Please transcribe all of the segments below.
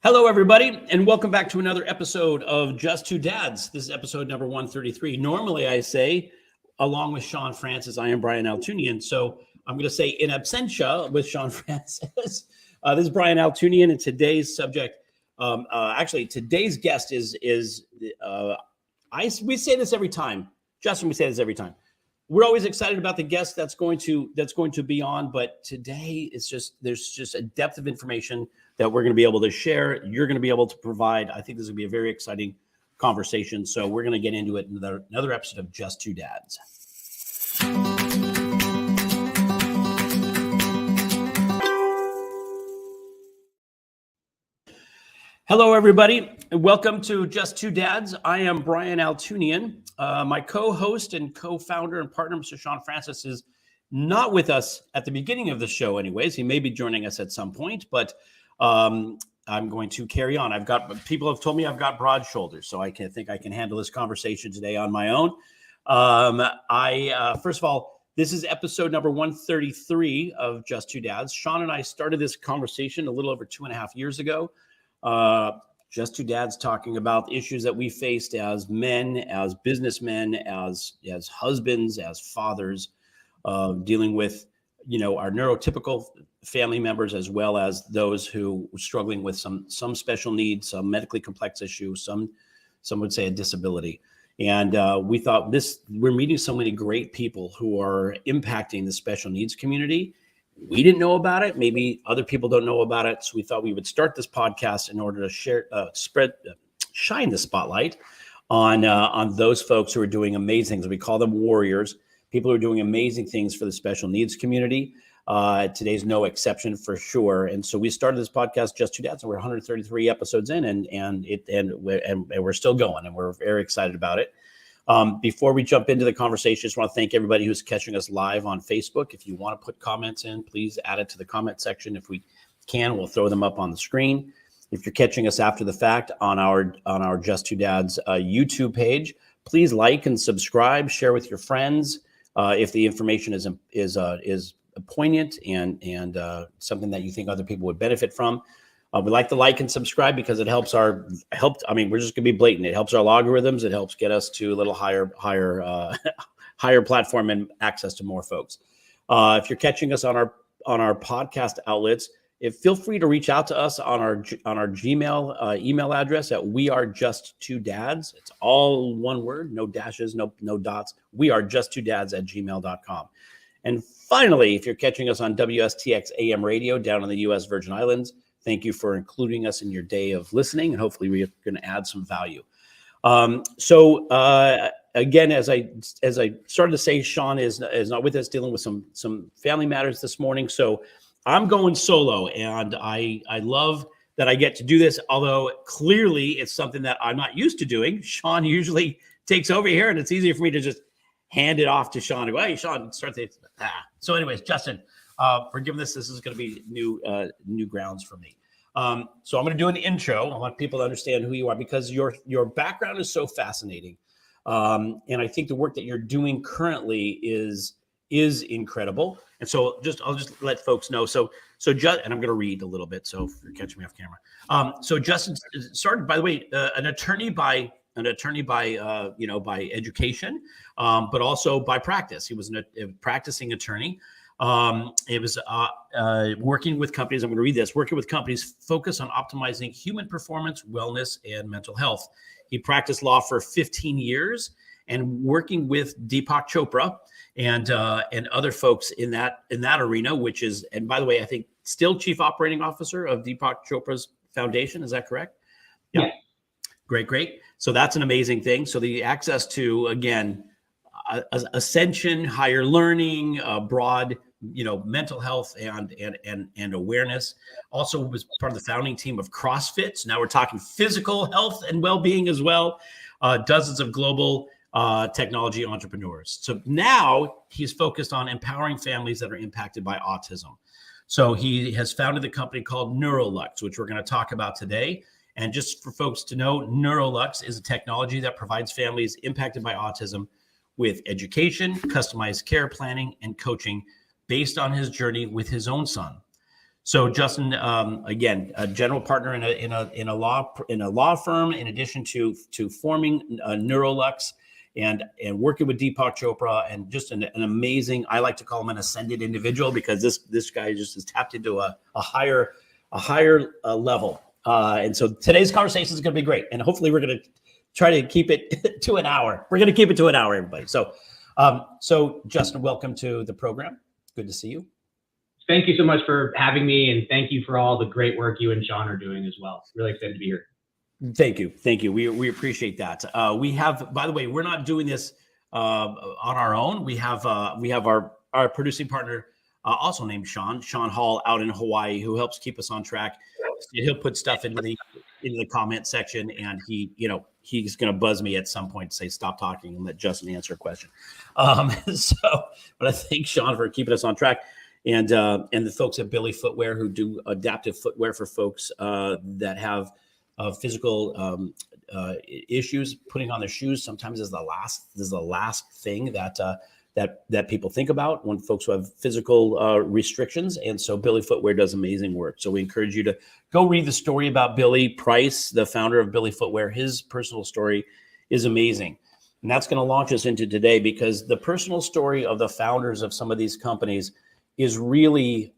Hello, everybody, and welcome back to another episode of Just Two Dads. This is episode number 133. Normally, I say, along with Sean Francis, I am Brian Altunian. So I'm going to say in absentia with Sean Francis. This is Brian Altunian, and today's subject, today's guest we say this every time. Justin, we say this every time. We're always excited about the guest that's going to be on, but today there's just a depth of information that we're going to be able to share. You're going to be able to provide. I think this is going to be a very exciting conversation. So we're going to get into it in another episode of Just Two Dads. Hello, everybody, and welcome to Just Two Dads. I am Brian Altunian. My co-host and co-founder and partner, Mr. Sean Francis, is not with us at the beginning of the show anyways. He may be joining us at some point, but I'm going to carry on. People have told me I've got broad shoulders, so I think I can handle this conversation today on my own. First of all, this is episode number 133 of Just Two Dads. Sean and I started this conversation a little over 2.5 years ago. Just Two Dads, talking about issues that we faced as men, as businessmen, as husbands, as fathers, dealing with, our neurotypical family members, as well as those who were struggling with some special needs, some medically complex issues, some would say a disability. And we thought we're meeting so many great people who are impacting the special needs community. We didn't know about it. Maybe other people don't know about it. So we thought we would start this podcast in order to shine the spotlight on those folks who are doing amazing things. We call them warriors, people who are doing amazing things for the special needs community. Today's no exception for sure. And so we started this podcast, Just Two Dads, and we're 133 episodes in, and we're still going, and we're very excited about it. Before we jump into the conversation, I just want to thank everybody who's catching us live on Facebook. If you want to put comments in, please add it to the comment section. If we can, we'll throw them up on the screen. If you're catching us after the fact on our Just Two Dads YouTube page, please like and subscribe, share with your friends if the information is poignant and something that you think other people would benefit from. We like to like and subscribe because it helps we're just going to be blatant. It helps our logarithms. It helps get us to a little higher platform and access to more folks. If you're catching us on our podcast outlets, feel free to reach out to us on our Gmail email address at wearejusttwodads. It's all one word, no dashes, no dots. wearejusttwodads@gmail.com. And finally, if you're catching us on WSTX AM radio down in the U.S. Virgin Islands, thank you for including us in your day of listening, and hopefully we're going to add some value. Again, as I started to say, Sean is not with us, dealing with some family matters this morning. So I'm going solo, and I love that I get to do this, although clearly it's something that I'm not used to doing. Sean usually takes over here, and it's easier for me to just hand it off to Sean and go, hey, Sean, start the. So anyways, Justin, forgive this. This is going to be new grounds for me. So I'm going to do an intro. I want people to understand who you are, because your background is so fascinating. And I think the work that you're doing currently is incredible. And so I'll just let folks know. So and I'm going to read a little bit, so if you're catching me off camera. So Justin started, by the way, an attorney by education, but also by practice. He was a practicing attorney. It was working with companies. I'm going to read this. Working with companies focused on optimizing human performance, wellness, and mental health. He practiced law for 15 years, and working with Deepak Chopra and other folks in that arena, which is, and by the way, I think still chief operating officer of Deepak Chopra's foundation. Is that correct? Yeah. Great. So that's an amazing thing. So the access to, again, ascension, higher learning, broad, mental health and awareness. Also was part of the founding team of CrossFit. So now we're talking physical health and well-being as well. Dozens of global technology entrepreneurs. So now he's focused on empowering families that are impacted by autism. So he has founded the company called NuroLux, which we're going to talk about today. And just for folks to know, NuroLux is a technology that provides families impacted by autism with education, customized care planning, and coaching based on his journey with his own son. So Justin, again, a general partner in a law firm, in addition to forming NuroLux and working with Deepak Chopra, and just an amazing, I like to call him an ascended individual, because this guy just has tapped into a higher level. And so today's conversation is going to be great, and hopefully we're going to try to keep it to an hour. We're going to keep it to an hour, everybody. So Justin, welcome to the program. Good to see you. Thank you so much for having me, and thank you for all the great work you and Sean are doing as well. Really excited to be here. Thank you. We appreciate that. We have, by the way, we're not doing this on our own. We have our producing partner, also named Sean Hall, out in Hawaii, who helps keep us on track. He'll put stuff into the comment section, and he's going to buzz me at some point to say stop talking and let Justin answer a question. But I thank Sean for keeping us on track. And the folks at Billy Footwear, who do adaptive footwear for folks that have physical issues, putting on their shoes sometimes is the last thing that people think about when folks who have physical restrictions. And so Billy Footwear does amazing work. So we encourage you to go read the story about Billy Price, the founder of Billy Footwear. His personal story is amazing. And that's going to launch us into today, because the personal story of the founders of some of these companies is really,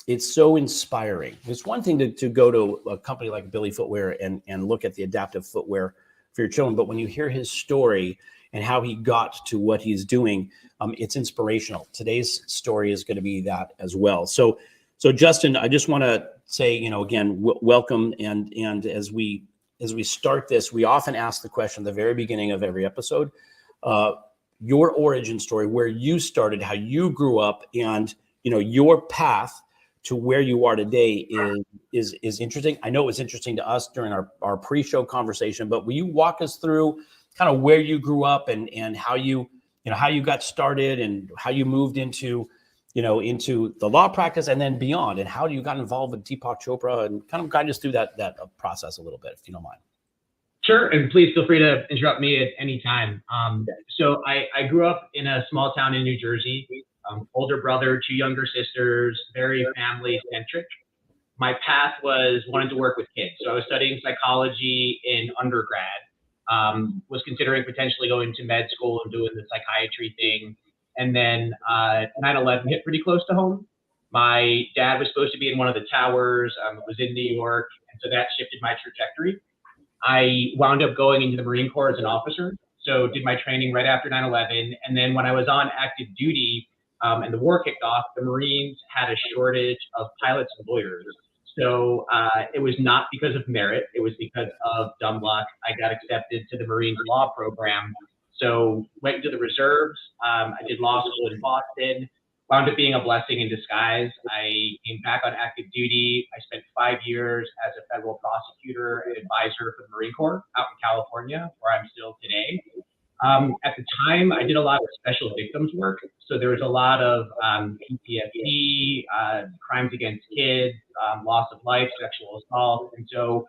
it's so inspiring. It's one thing to go to a company like Billy Footwear and look at the adaptive footwear for your children. But when you hear his story and how he got to what he's doing, it's inspirational. Today's story is going to be that as well. So Justin, I just want to say, again, welcome. And as we start this, we often ask the question at the very beginning of every episode, your origin story, where you started, how you grew up, and your path to where you are today is interesting. I know it was interesting to us during our pre-show conversation, but will you walk us through kind of where you grew up and how you got started and how you moved into the law practice and then beyond, and how you got involved with Deepak Chopra, and kind of guide us through that process a little bit, if you don't mind. Sure, and please feel free to interrupt me at any time. So I grew up in a small town in New Jersey. Older brother, 2 younger sisters, very family-centric. My path was wanting to work with kids. So I was studying psychology in undergrad, was considering potentially going to med school and doing the psychiatry thing. And then 9/11 hit pretty close to home. My dad was supposed to be in one of the towers. It was in New York, and so that shifted my trajectory. I wound up going into the Marine Corps as an officer, so did my training right after 9/11. And then when I was on active duty and the war kicked off, the Marines had a shortage of pilots and lawyers. So it was not because of merit, it was because of dumb luck. I got accepted to the Marines law program. So went into the reserves. I did law school in Boston. Wound up being a blessing in disguise. I came back on active duty. I spent 5 years as a federal prosecutor and advisor for the Marine Corps out in California, where I'm still today. At the time, I did a lot of special victims work. So there was a lot of PTSD, crimes against kids, loss of life, sexual assault. And so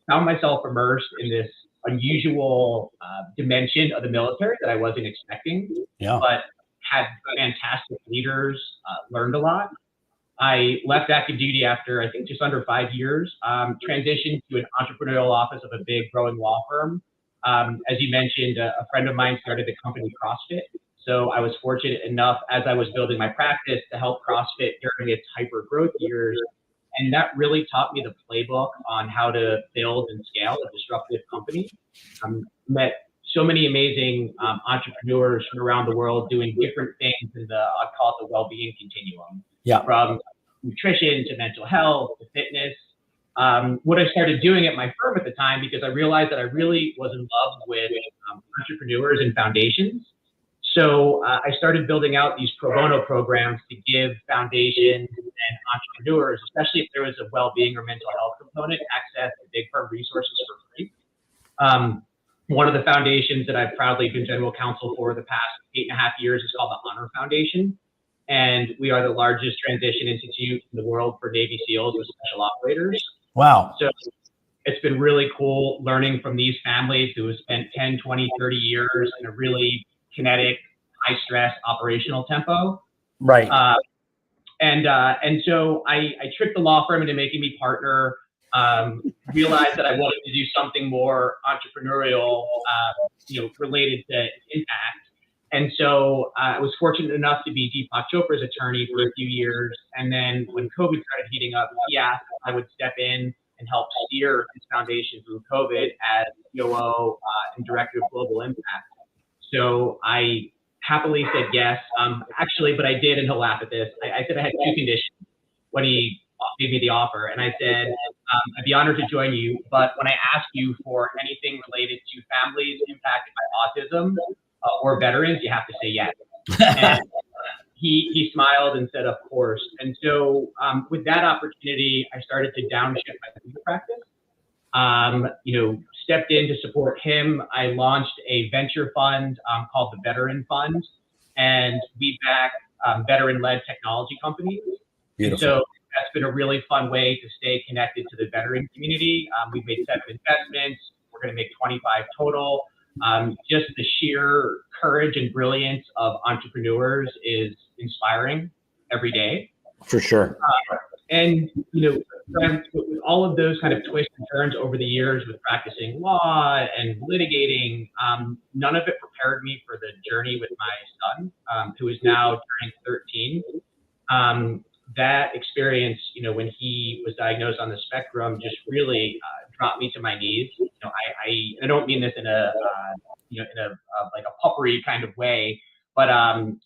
found myself immersed in this unusual dimension of the military that I wasn't expecting. Yeah. But had fantastic leaders, learned a lot. I left active duty after, I think, just under 5 years, transitioned to an entrepreneurial office of a big growing law firm. As you mentioned, a friend of mine started the company CrossFit. So I was fortunate enough, as I was building my practice, to help CrossFit during its hyper growth years. And that really taught me the playbook on how to build and scale a disruptive company. Met so many amazing entrepreneurs from around the world doing different things in I'd call it the well-being continuum. Yeah. From nutrition to mental health to fitness. What I started doing at my firm at the time, because I realized that I really was in love with entrepreneurs and foundations. So I started building out these pro bono programs to give foundations and entrepreneurs, especially if there was a well-being or mental health component, access to big firm resources for free. One of the foundations that I've proudly been general counsel for the past 8.5 years is called the Honor Foundation. And we are the largest transition institute in the world for Navy SEALs with special operators. Wow. So it's been really cool learning from these families who have spent 10, 20, 30 years in a really kinetic, high stress operational tempo. Right. And so I tricked the law firm into making me partner. Realized that I wanted to do something more entrepreneurial, related to impact. And so I was fortunate enough to be Deepak Chopra's attorney for a few years. And then when COVID started heating up, he asked if I would step in and help steer his foundation through COVID as COO and Director of Global Impact. So I happily said yes. Actually, but I did, and he'll laugh at this. I said I had two conditions when he gave me the offer. And I said, I'd be honored to join you, but when I ask you for anything related to families impacted by autism or veterans, you have to say yes. And he smiled and said, of course. And so with that opportunity, I started to downshift my legal practice. Stepped in to support him. I launched a venture fund called the Veteran Fund, and we back veteran-led technology companies. Beautiful. So that's been a really fun way to stay connected to the veteran community. We've made 7 investments. We're going to make 25 total. Just the sheer courage and brilliance of entrepreneurs is inspiring every day. For sure. And, with all of those kind of twists and turns over the years with practicing law and litigating, none of it prepared me for the journey with my son, who is now turning 13. That experience, when he was diagnosed on the spectrum, just really dropped me to my knees. I don't mean this in a like a puppery kind of way, but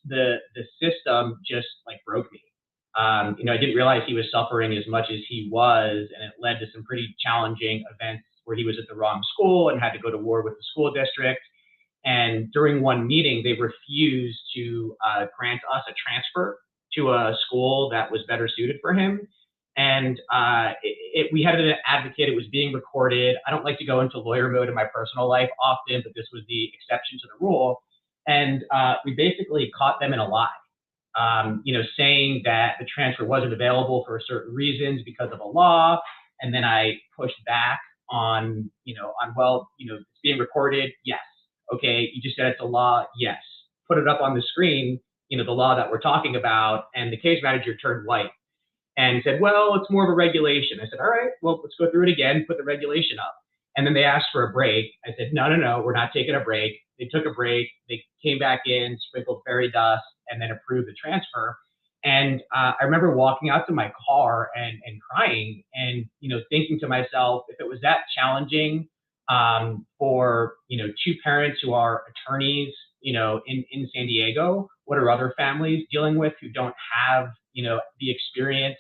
the system just broke me. I didn't realize he was suffering as much as he was, and it led to some pretty challenging events where he was at the wrong school and had to go to war with the school district. And during one meeting, they refused to grant us a transfer to a school that was better suited for him. And we had an advocate. It was being recorded. I don't like to go into lawyer mode in my personal life often, but this was the exception to the rule. And we basically caught them in a lie. Saying that the transfer wasn't available for certain reasons because of a law. And then I pushed back on it's being recorded. Yes. Okay. You just said it's a law. Yes. Put it up on the screen, the law that we're talking about. And the case manager turned white and said, well, it's more of a regulation. I said, all right, well, let's go through it again, put the regulation up. And then they asked for a break. I said, no, we're not taking a break. They took a break. They came back in, sprinkled fairy dust, and then approved the transfer. And I remember walking out to my car and crying and, thinking to myself, if it was that challenging for, 2 parents who are attorneys, in San Diego, what are other families dealing with who don't have, the experience?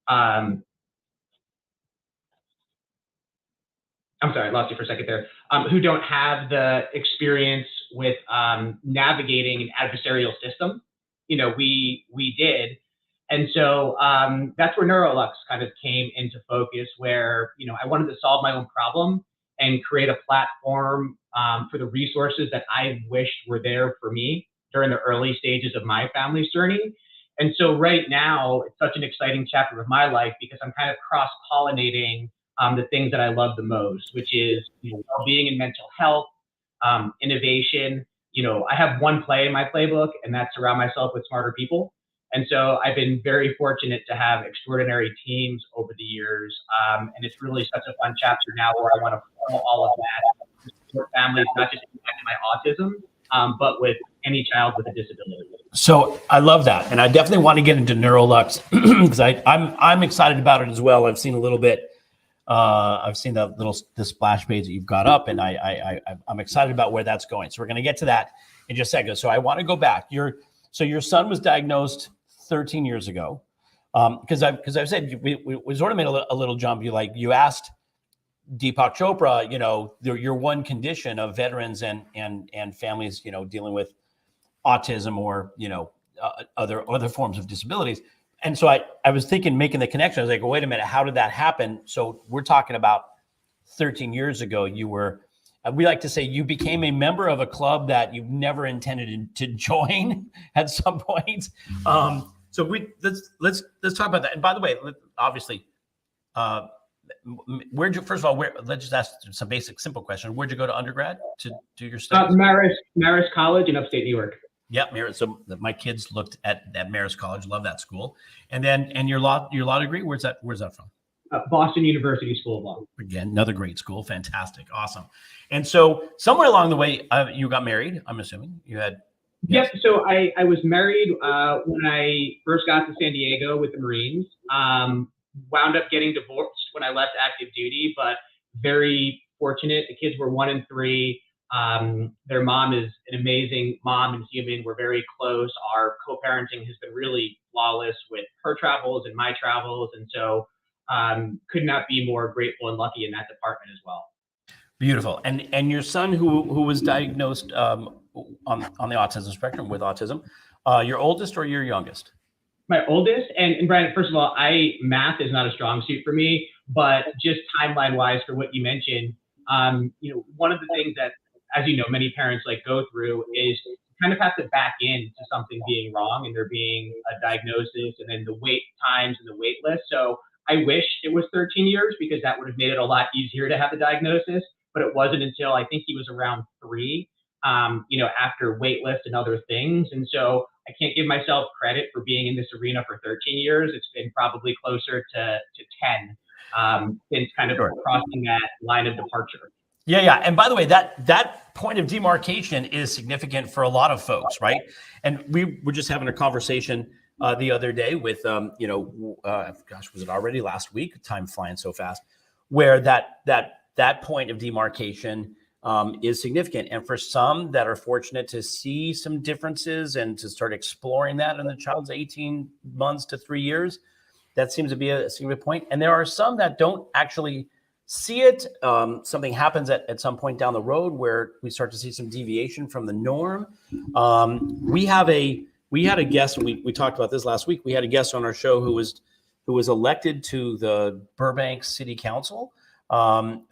I'm sorry, I lost you for a second there. Who don't have the experience with navigating an adversarial system. We did. And so that's where NuroLux kind of came into focus, where, I wanted to solve my own problem and create a platform for the resources that I wished were there for me during the early stages of my family's journey. And so right now, it's such an exciting chapter of my life because I'm kind of cross-pollinating the things that I love the most, which is well-being and mental health, innovation. I have one play in my playbook, and that's surround myself with smarter people. And so I've been very fortunate to have extraordinary teams over the years. And it's really such a fun chapter now where I want to follow all of that, support families, not just impacted by autism, but with any child with a disability. So I love that. And I definitely want to get into NuroLux because I'm excited about it as well. I've seen a little bit. I've seen the splash page that you've got up, and I'm excited about where that's going. So we're going to get to that in just a second. So I want to go back. Your son was diagnosed 13 years ago. Because I've said we sort of made a little jump. You asked Deepak Chopra, your one condition of veterans and families, dealing with autism or other forms of disabilities. And so I was thinking, making the connection. I was like, well, wait a minute, how did that happen? So we're talking about 13 years ago. You were, we like to say, you became a member of a club that you never intended to join at some point. So let's talk about that. And by the way, obviously, let's just ask some basic, simple question. Where'd you go to undergrad to do your studies? Marist College in upstate New York. Yeah, Marist. So my kids looked at Marist College, love that school. And your law degree, where's that from? Boston University School of Law. Again, another great school. Fantastic. Awesome. And so somewhere along the way, you got married, I'm assuming. You had. Yes. Yep. So I was married when I first got to San Diego with the Marines. Wound up getting divorced when I left active duty, but very fortunate. The kids were 1 and 3. Their mom is an amazing mom and human. We're very close. Our co-parenting has been really flawless with her travels and my travels. And so could not be more grateful and lucky in that department as well. Beautiful. And your son who was diagnosed on the autism spectrum with autism, your oldest or your youngest? My oldest. And Brian, first of all, math is not a strong suit for me, but just timeline wise for what you mentioned, one of the things that, as you know, many parents go through is kind of have to back into something being wrong and there being a diagnosis and then the wait times and the wait list. So I wish it was 13 years because that would have made it a lot easier to have the diagnosis, but it wasn't until I think he was around 3, after wait list and other things. And so I can't give myself credit for being in this arena for 13 years. It's been probably closer to 10 since kind of crossing that line of departure. Yeah. And by the way, that point of demarcation is significant for a lot of folks, right? And we were just having a conversation the other day with, was it already last week? Time flying so fast, where that point of demarcation is significant. And for some that are fortunate to see some differences and to start exploring that in the child's 18 months to 3 years, that seems to be a significant point. And there are some that don't actually see it. Something happens at some point down the road where we start to see some deviation from the norm. We had a guest, we talked about this last week. We had a guest on our show who was elected to the Burbank City Council,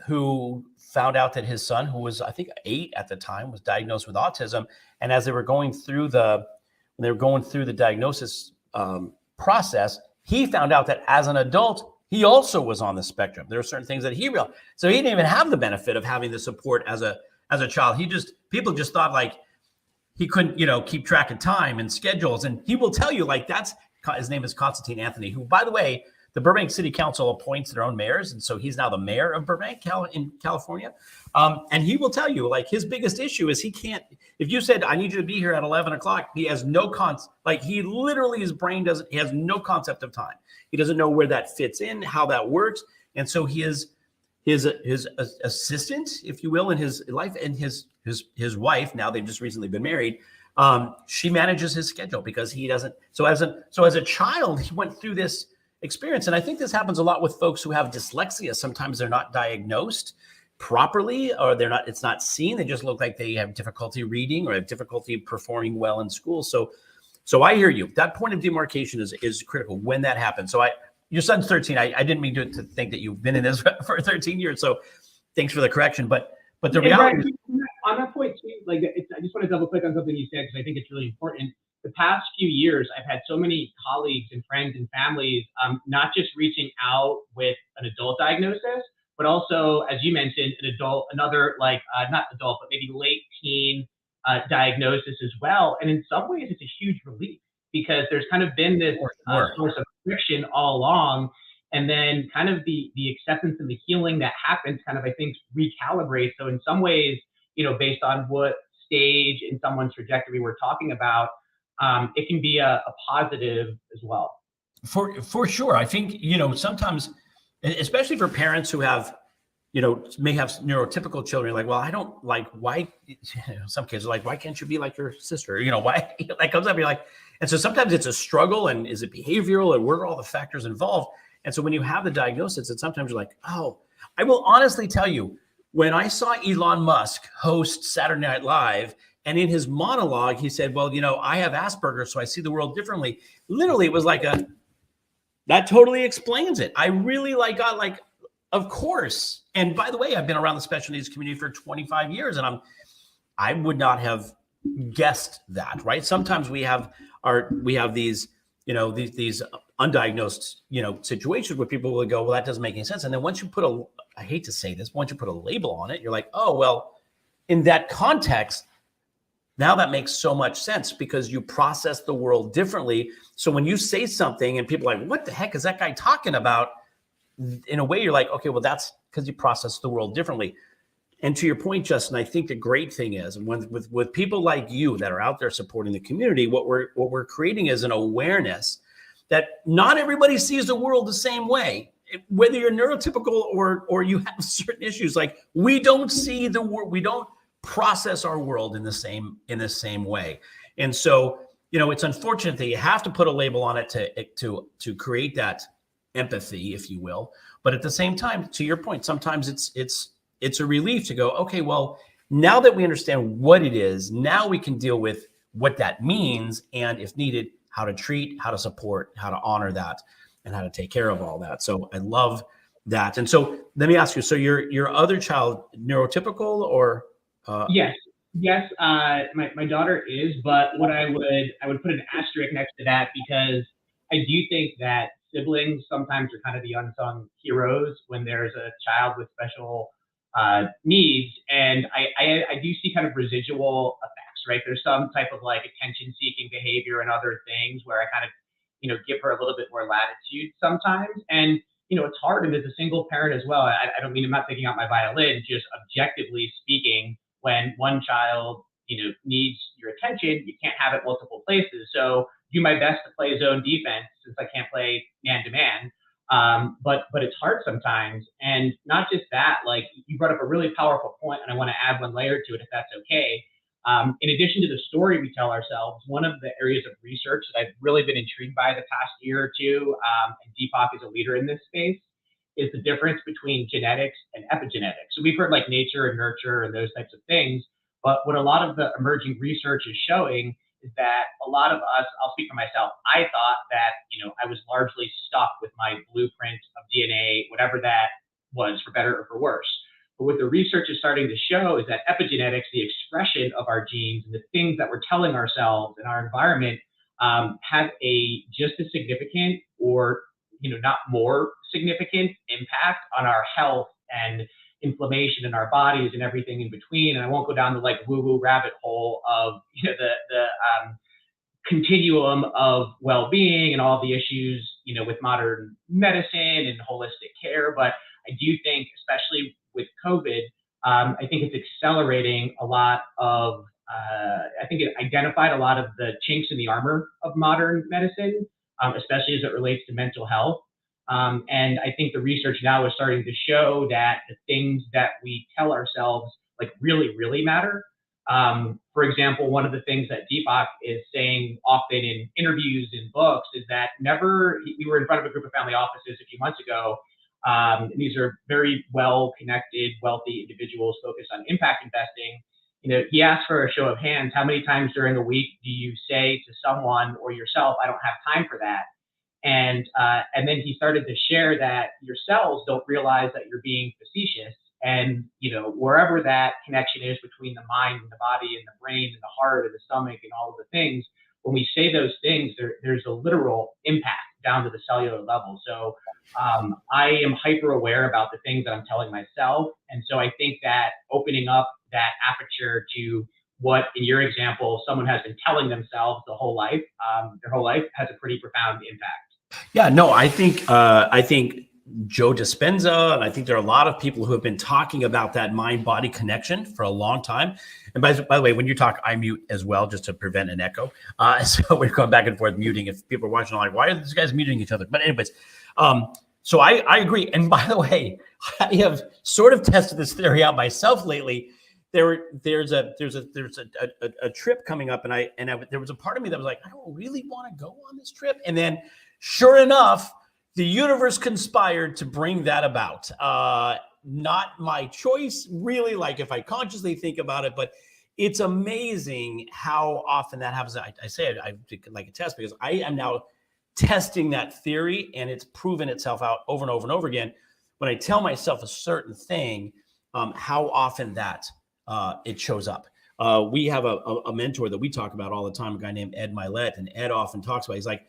who found out that his son, who was, I think, 8 at the time, was diagnosed with autism. And as they were going through the diagnosis process, he found out that as an adult, he also was on the spectrum. There are certain things that he realized. So he didn't even have the benefit of having the support as a child. People just thought he couldn't, keep track of time and schedules. And he will tell you his name is Constantine Anthony, who, by the way, the Burbank City Council appoints their own mayors. And so he's now the mayor of Burbank in California. And he will tell you, his biggest issue is he can't, if you said, I need you to be here at 11 o'clock, he has no he literally, his brain he has no concept of time. He doesn't know where that fits in, how that works. And so his assistant, if you will, in his life, and his wife, now they've just recently been married, she manages his schedule because he doesn't. So as a child, he went through this experience. And I think this happens a lot with folks who have dyslexia. Sometimes they're not diagnosed properly, or it's not seen. They just look like they have difficulty reading or have difficulty performing well in school. So I hear you. That point of demarcation is critical when that happens. So your son's 13. I didn't mean to think that you've been in this for 13 years. So thanks for the correction. But the reality is, on that point too, I just want to double click on something you said because I think it's really important. The past few years, I've had so many colleagues and friends and families, not just reaching out with an adult diagnosis, but also, as you mentioned, another not adult, but maybe late teen diagnosis as well. And in some ways, it's a huge relief because there's kind of been this source of friction all along. And then kind of the acceptance and the healing that happens kind of, I think, recalibrates. So in some ways, based on what stage in someone's trajectory we're talking about, it can be a positive as well. For sure. I think, sometimes, especially for parents who have, may have neurotypical children, well, I don't why, some kids are why can't you be like your sister? Why that comes up, you're and so sometimes it's a struggle, and is it behavioral, and what are all the factors involved? And so when you have the diagnosis, and sometimes you're oh, I will honestly tell you, when I saw Elon Musk host Saturday Night Live, and in his monologue, he said, well, I have Asperger's, so I see the world differently. Literally, it was that totally explains it. I really got of course. And by the way, I've been around the special needs community for 25 years, and I would not have guessed that, right? Sometimes we have these, these undiagnosed, situations where people will go, well, that doesn't make any sense. And then once you put I hate to say this, once you put a label on it, you're oh, well, in that context, Now that makes so much sense because you process the world differently. So when you say something and people are like, what the heck is that guy talking about? In a way, you're like, okay, well, that's because you process the world differently. And to your point, Justin, I think the great thing is with people like you that are out there supporting the community, what we're creating is an awareness that not everybody sees the world the same way. Whether you're neurotypical or you have certain issues, like we don't see the world, we don't process our world in the same way. And so, it's unfortunate that you have to put a label on it to create that empathy, if you will. But at the same time, to your point, sometimes it's a relief to go, okay, well, now that we understand what it is, now we can deal with what that means, and if needed, how to treat, how to support, how to honor that, and how to take care of all that. So I love that. And so let me ask you, so your other child, neurotypical or? Yes. My daughter is, but what I would put an asterisk next to that, because I do think that siblings sometimes are kind of the unsung heroes when there's a child with special needs. And I do see kind of residual effects, right? There's some type of like attention seeking behavior and other things where I kind of, give her a little bit more latitude sometimes. And, it's hard. And as a single parent as well, I don't mean I'm not taking out my violin, just objectively speaking, when one child, needs your attention, you can't have it multiple places. So do my best to play zone defense since I can't play man to man. But it's hard sometimes. And not just that, like you brought up a really powerful point, and I want to add one layer to it, if that's okay. In addition to the story we tell ourselves, one of the areas of research that I've really been intrigued by the past year or two, and Deepak is a leader in this space, is the difference between genetics and epigenetics. So we've heard like nature and nurture and those types of things, but what a lot of the emerging research is showing is that a lot of us, I'll speak for myself, I thought that, I was largely stuck with my blueprint of DNA, whatever that was, for better or for worse. But what the research is starting to show is that epigenetics, the expression of our genes and the things that we're telling ourselves in our environment, have a just as significant or not more significant impact on our health and inflammation in our bodies and everything in between. And I won't go down the like woo-woo rabbit hole of the continuum of well-being and all the issues with modern medicine and holistic care. But I do think, especially with COVID, I think it's accelerating a lot of. I think it identified a lot of the chinks in the armor of modern medicine, especially as it relates to mental health. And I think the research now is starting to show that the things that we tell ourselves like really, really matter. For example, one of the things that Deepak is saying often in interviews and books is that we were in front of a group of family offices a few months ago. These are very well-connected, wealthy individuals focused on impact investing. He asked for a show of hands, how many times during a week do you say to someone or yourself, I don't have time for that? And then he started to share that your cells don't realize that you're being facetious. And, wherever that connection is between the mind and the body and the brain and the heart and the stomach and all of the things, when we say those things, there's a literal impact down to the cellular level. So I am hyper aware about the things that I'm telling myself. And so I think that opening up that aperture to what, in your example, someone has been telling themselves their whole life has a pretty profound impact. Yeah, no, I think Joe Dispenza, and I think there are a lot of people who have been talking about that mind-body connection for a long time. And by the way, when you talk, I mute as well, just to prevent an echo. So we're going back and forth muting. If people are watching, like, why are these guys muting each other? But anyways, so I agree. And by the way, I have sort of tested this theory out myself lately. There's a trip coming up, and there was a part of me that was like, I don't really want to go on this trip. And then, sure enough, the universe conspired to bring that about. Not my choice, really, like if I consciously think about it, but it's amazing how often that happens. I say it, I like a test because I am now testing that theory, and it's proven itself out over and over and over again. When I tell myself a certain thing, how often that it shows up. We have a mentor that we talk about all the time, a guy named Ed Milet, and Ed often talks about, he's like,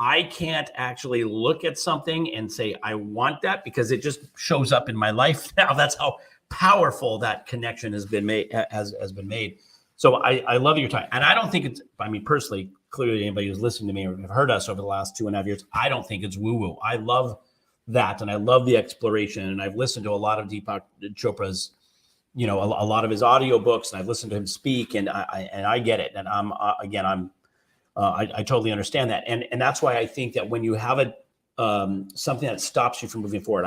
I can't actually look at something and say, I want that, because it just shows up in my life now. That's how powerful that connection has been made. So I love your time. And I don't think it's, I mean, personally, clearly anybody who's listened to me or have heard us over the last 2.5 years, I don't think it's woo-woo. I love that. And I love the exploration. And I've listened to a lot of Deepak Chopra's, you know, a lot of his audiobooks, and I've listened to him speak, and I get it. And I totally understand that. And that's why I think that when you have something that stops you from moving forward,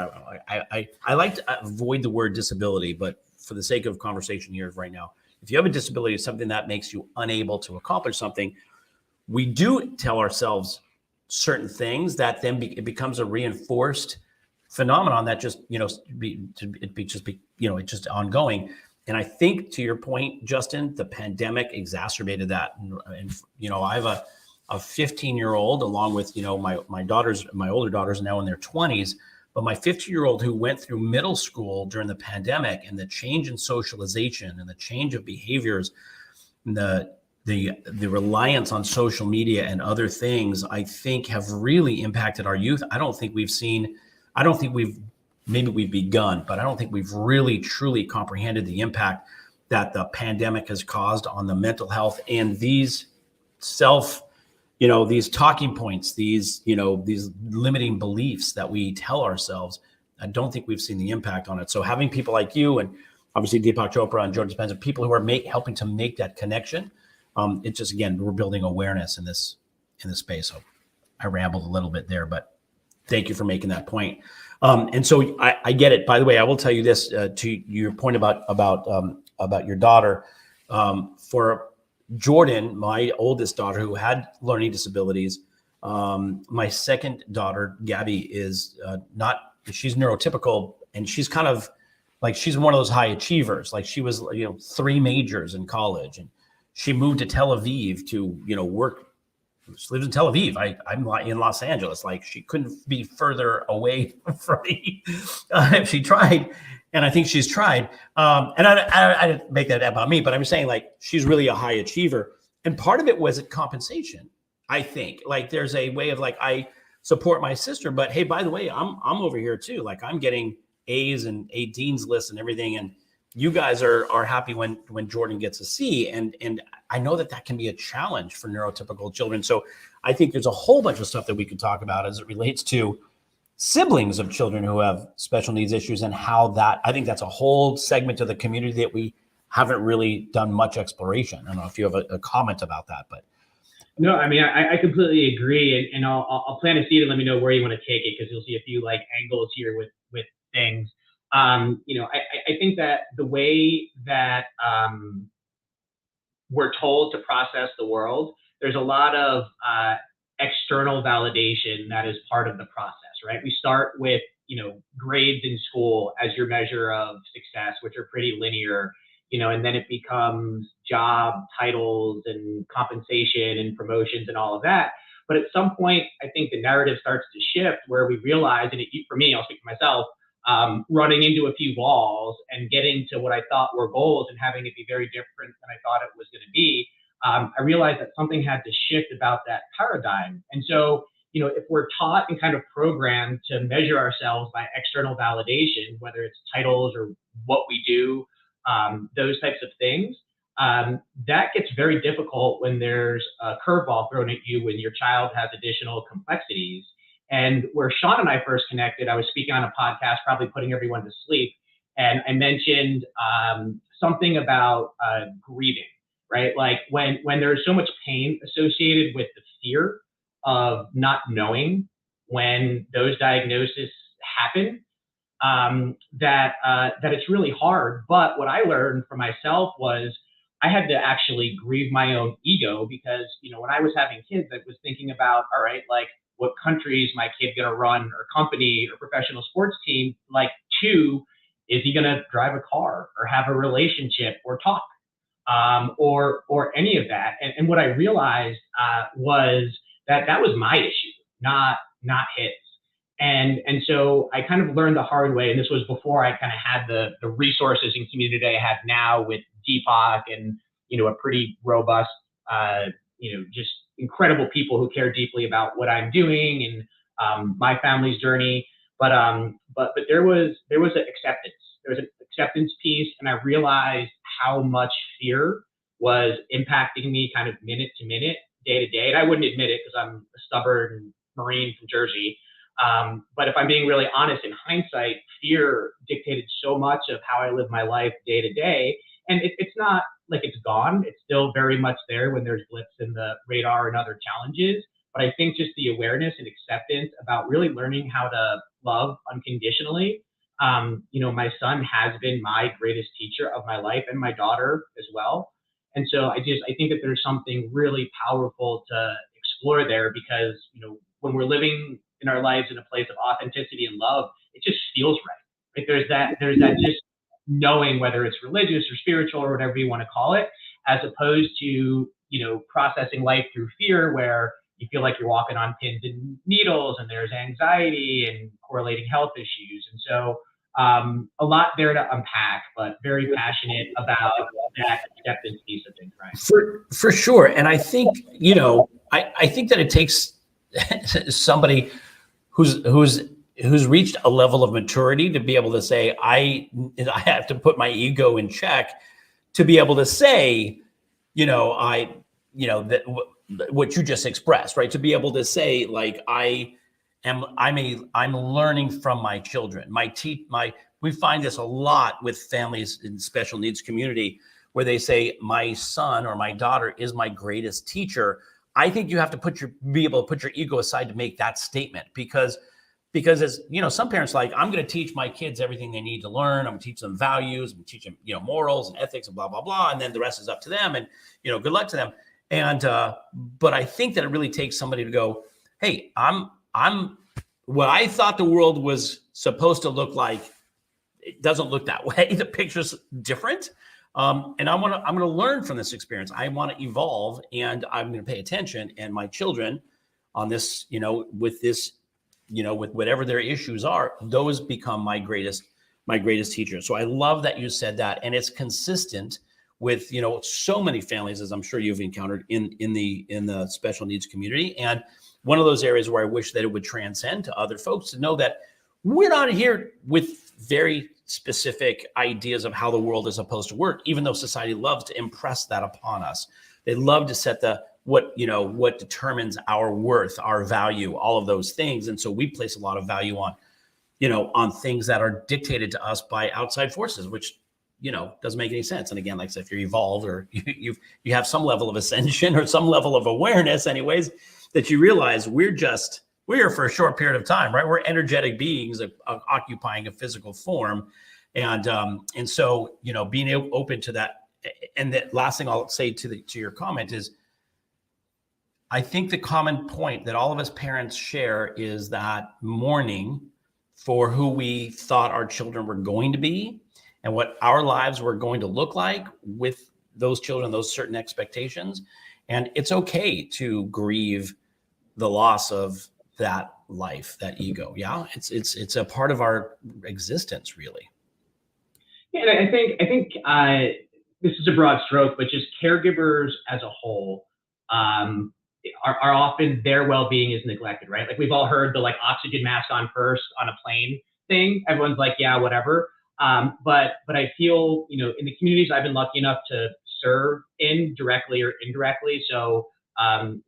I like to avoid the word disability, but for the sake of conversation here right now, if you have a disability, something that makes you unable to accomplish something, we do tell ourselves certain things that then it becomes a reinforced phenomenon that just, you know, it's just ongoing. And I think, to your point, Justin, the pandemic exacerbated that. And you know, I have a 15-year-old, along with, you know, my older daughters now in their 20s, but my 15-year-old who went through middle school during the pandemic, and the change in socialization and the change of behaviors, and the reliance on social media and other things, I think have really impacted our youth. Maybe we've begun, but I don't think we've really truly comprehended the impact that the pandemic has caused on the mental health and these these talking points, these limiting beliefs that we tell ourselves. I don't think we've seen the impact on it. So having people like you, and obviously Deepak Chopra and Joe Dispenza, people who are helping to make that connection, it's just, again, we're building awareness in this space. So I rambled a little bit there, but thank you for making that point. And so I get it. By the way, I will tell you this, to your point about your daughter. For Jordan, my oldest daughter, who had learning disabilities, my second daughter, Gabby, is she's neurotypical, and she's kind of like, she's one of those high achievers. Like, she was, 3 majors in college, and she moved to Tel Aviv to, work. She lives in Tel Aviv. I'm in Los Angeles. Like, she couldn't be further away from me if she tried. And I think she's tried. And I didn't make that about me, but I'm saying, like, she's really a high achiever. And part of it was compensation. I think, like, there's a way of, like, I support my sister, but hey, by the way, I'm over here too. Like, I'm getting A's and A Dean's lists and everything. And you guys are happy when Jordan gets a C. And I know that can be a challenge for neurotypical children. So I think there's a whole bunch of stuff that we could talk about as it relates to siblings of children who have special needs issues, and how I think that's a whole segment of the community that we haven't really done much exploration. I don't know if you have a comment about that, but. No, I mean, I completely agree. And I'll plant a seed and let me know where you want to take it, because you'll see a few like angles here with things. I think that the way that we're told to process the world, there's a lot of external validation that is part of the process, right? We start with, grades in school as your measure of success, which are pretty linear, and then it becomes job titles and compensation and promotions and all of that. But at some point, I think the narrative starts to shift, where we realize, and for me, I'll speak for myself, running into a few walls and getting to what I thought were goals and having it be very different than I thought it was going to be, I realized that something had to shift about that paradigm. And so, if we're taught and kind of programmed to measure ourselves by external validation, whether it's titles or what we do, those types of things, that gets very difficult when there's a curveball thrown at you when your child has additional complexities. And where Sean and I first connected, I was speaking on a podcast, probably putting everyone to sleep, and I mentioned something about grieving, right? Like, when there's so much pain associated with the fear of not knowing when those diagnoses happen, that it's really hard. But what I learned for myself was I had to actually grieve my own ego, because, when I was having kids, I was thinking about, all right, like, what country is my kid going to run, or company, or professional sports team? Like, 2, is he going to drive a car or have a relationship or talk, or any of that? And what I realized was that was my issue, not his. And so I kind of learned the hard way, and this was before I kind of had the resources and community I have now with Deepak and, a pretty robust, just incredible people who care deeply about what I'm doing and my family's journey. But there was an acceptance. There was an acceptance piece, and I realized how much fear was impacting me kind of minute to minute, day to day. And I wouldn't admit it because I'm a stubborn Marine from Jersey. But if I'm being really honest, in hindsight, fear dictated so much of how I live my life day to day. And it's not like it's gone. It's still very much there when there's blips in the radar and other challenges. But I think just the awareness and acceptance about really learning how to love unconditionally. My son has been my greatest teacher of my life, and my daughter as well. And so I think that there's something really powerful to explore there, because, when we're living in our lives in a place of authenticity and love, it just feels right. Like there's that just knowing, whether it's religious or spiritual or whatever you want to call it, as opposed to, processing life through fear, where you feel like you're walking on pins and needles and there's anxiety and correlating health issues. And so a lot there to unpack, but very passionate about that acceptance piece of things, right? For sure. And I think, I think that it takes somebody who's reached a level of maturity to be able to say, I have to put my ego in check to be able to say, that what you just expressed, right? To be able to say, like, I'm learning from my children. We find this a lot with families in special needs community, where they say, my son or my daughter is my greatest teacher. I think you have to be able to put your ego aside to make that statement, because as some parents, like, I'm going to teach my kids everything they need to learn. I'm going to teach them values. I'm going to teach them, morals and ethics and blah, blah, blah. And then the rest is up to them, and, good luck to them. And, but I think that it really takes somebody to go, hey, I'm what I thought the world was supposed to look like. It doesn't look that way. The picture's different. And I'm going to learn from this experience. I want to evolve, and I'm going to pay attention. And my children on this, with this, with whatever their issues are, those become my greatest teachers. So I love that you said that. And it's consistent with, so many families, as I'm sure you've encountered in the special needs community. And one of those areas where I wish that it would transcend to other folks, to know that we're not here with very specific ideas of how the world is supposed to work, even though society loves to impress that upon us. They love to set what determines our worth, our value, all of those things. And so we place a lot of value on, on things that are dictated to us by outside forces, which, doesn't make any sense. And again, like I said, if you're evolved, or you have some level of ascension or some level of awareness anyways, that you realize we are for a short period of time, right? We're energetic beings occupying a physical form. And so, being open to that. And the last thing I'll say to your comment is, I think the common point that all of us parents share is that mourning for who we thought our children were going to be and what our lives were going to look like with those children, those certain expectations. And it's okay to grieve the loss of that life, that ego. Yeah, it's a part of our existence, really. Yeah, and I think this is a broad stroke, but just caregivers as a whole are often, their well-being is neglected, right? Like, we've all heard the oxygen mask on first on a plane thing. Everyone's like, yeah, whatever. But I feel, in the communities I've been lucky enough to serve in, directly or indirectly, so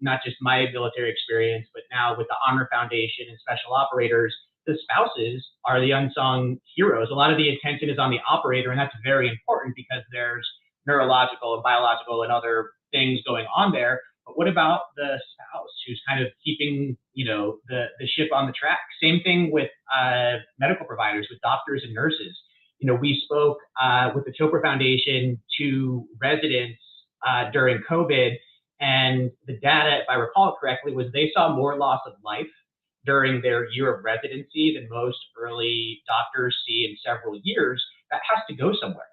not just my military experience, but now with the Honor Foundation and special operators, the spouses are the unsung heroes. A lot of the attention is on the operator, and that's very important because there's neurological and biological and other things going on there. But what about the spouse who's kind of keeping, the ship on the track? Same thing with medical providers, with doctors and nurses. We spoke with the Chopra Foundation to residents during COVID, and the data, if I recall correctly, was they saw more loss of life during their year of residency than most early doctors see in several years. That has to go somewhere,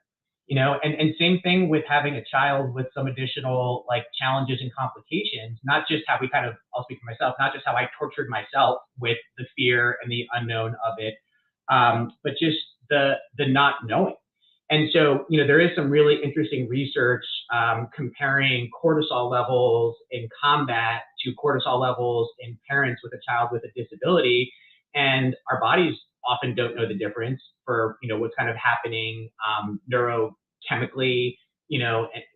and same thing with having a child with some additional challenges and complications, not just how I'll speak for myself, not just how I tortured myself with the fear and the unknown of it, but just the not knowing. And so, there is some really interesting research comparing cortisol levels in combat to cortisol levels in parents with a child with a disability. And our bodies often don't know the difference for, what's kind of happening neurochemically,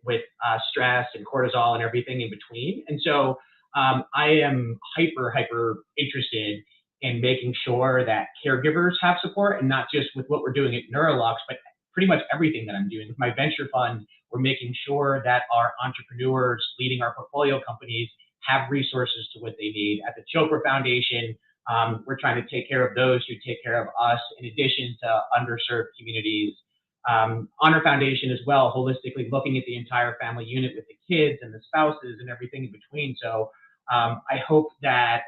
with stress and cortisol and everything in between. And so I am hyper interested in making sure that caregivers have support, and not just with what we're doing at NuroLux, but pretty much everything that I'm doing. With my venture fund, we're making sure that our entrepreneurs leading our portfolio companies have resources to what they need. At the Chopra Foundation, we're trying to take care of those who take care of us, in addition to underserved communities. Honor Foundation as well, holistically looking at the entire family unit with the kids and the spouses and everything in between. So I hope that,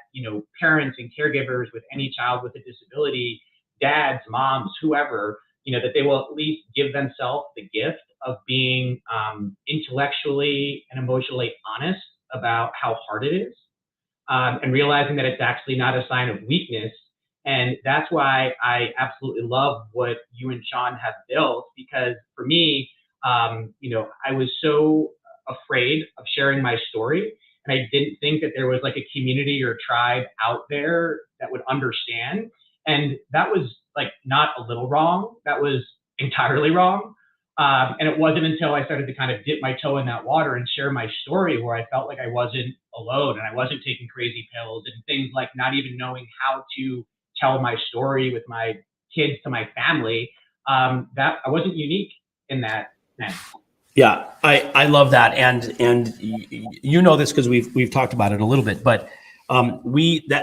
parents and caregivers with any child with a disability, dads, moms, whoever, that they will at least give themselves the gift of being intellectually and emotionally honest about how hard it is, and realizing that it's actually not a sign of weakness. And that's why I absolutely love what you and Sean have built, because for me, I was so afraid of sharing my story. And I didn't think that there was like a community or tribe out there that would understand. And that was like not a little wrong. That was entirely wrong. And it wasn't until I started to kind of dip my toe in that water and share my story where I felt like I wasn't alone and I wasn't taking crazy pills and things like not even knowing how to tell my story with my kids to my family, that I wasn't unique in that sense. Yeah, I love that, and you know this because we've talked about it a little bit, but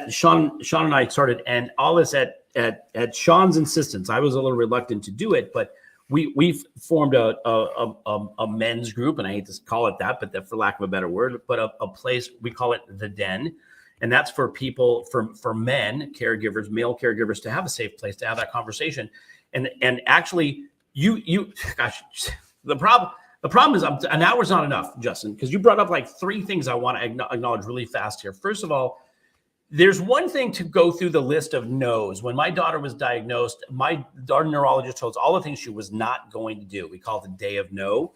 Sean and I started, and all this at Sean's insistence. I was a little reluctant to do it, but we've formed a men's group, and I hate to call it that, but for lack of a better word, but a place, we call it the Den, and that's for people, for men caregivers, male caregivers, to have a safe place to have that conversation, and actually gosh, the problem is an hour's not enough, Justin, because you brought up like three things I want to acknowledge really fast here. First of all, there's one thing to go through the list of no's. When my daughter was diagnosed, our neurologist told us all the things she was not going to do. We call it the day of no.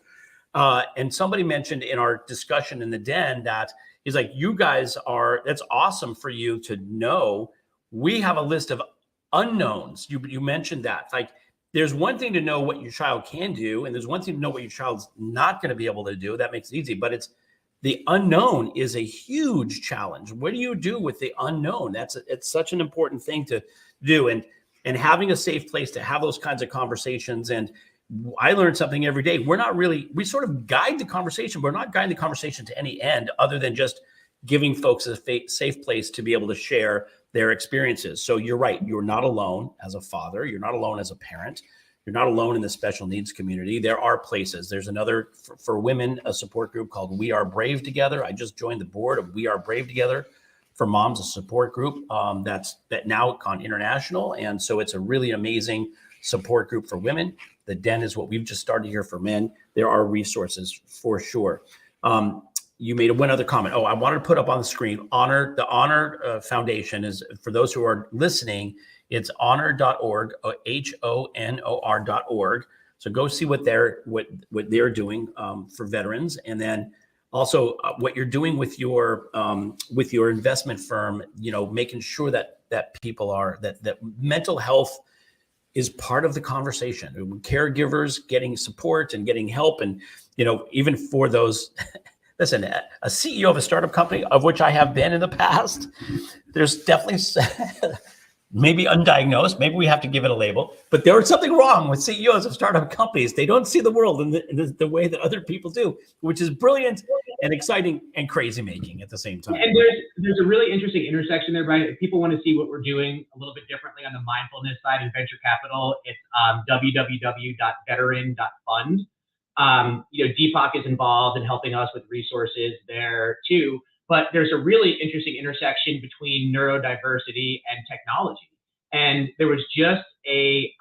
And somebody mentioned in our discussion in the Den that he's like, you guys that's awesome for you to know. We have a list of unknowns. You mentioned that. Like, there's one thing to know what your child can do, and there's one thing to know what your child's not going to be able to do. That makes it easy, but it's the unknown is a huge challenge. What do you do with the unknown? It's such an important thing to do, and having a safe place to have those kinds of conversations. And I learn something every day. We sort of guide the conversation. We're not guiding the conversation to any end other than just giving folks a safe place to be able to share their experiences. So you're right. You're not alone as a father. You're not alone as a parent. You're not alone in the special needs community. There are places. There's another, for women, a support group called We Are Brave Together. I just joined the board of We Are Brave Together for moms, a support group that now gone international. And so it's a really amazing support group for women. The Den is what we've just started here for men. There are resources for sure. You made one other comment. I wanted to put up on the screen, the Honor Foundation is, for those who are listening, it's honor.org, HONOR.org. So go see what they're doing for veterans. And then also what you're doing with your investment firm, making sure that people that mental health is part of the conversation. Caregivers getting support and getting help. And, even for those, listen, a CEO of a startup company, of which I have been in the past, there's definitely maybe undiagnosed, maybe we have to give it a label, but there is something wrong with CEOs of startup companies. They don't see the world in the way that other people do, which is brilliant and exciting and crazy making at the same time. And there's a really interesting intersection there, Brian. If people want to see what we're doing a little bit differently on the mindfulness side and venture capital, it's www.veteran.fund. Deepak is involved in helping us with resources there too. But there's a really interesting intersection between neurodiversity and technology. And there was just a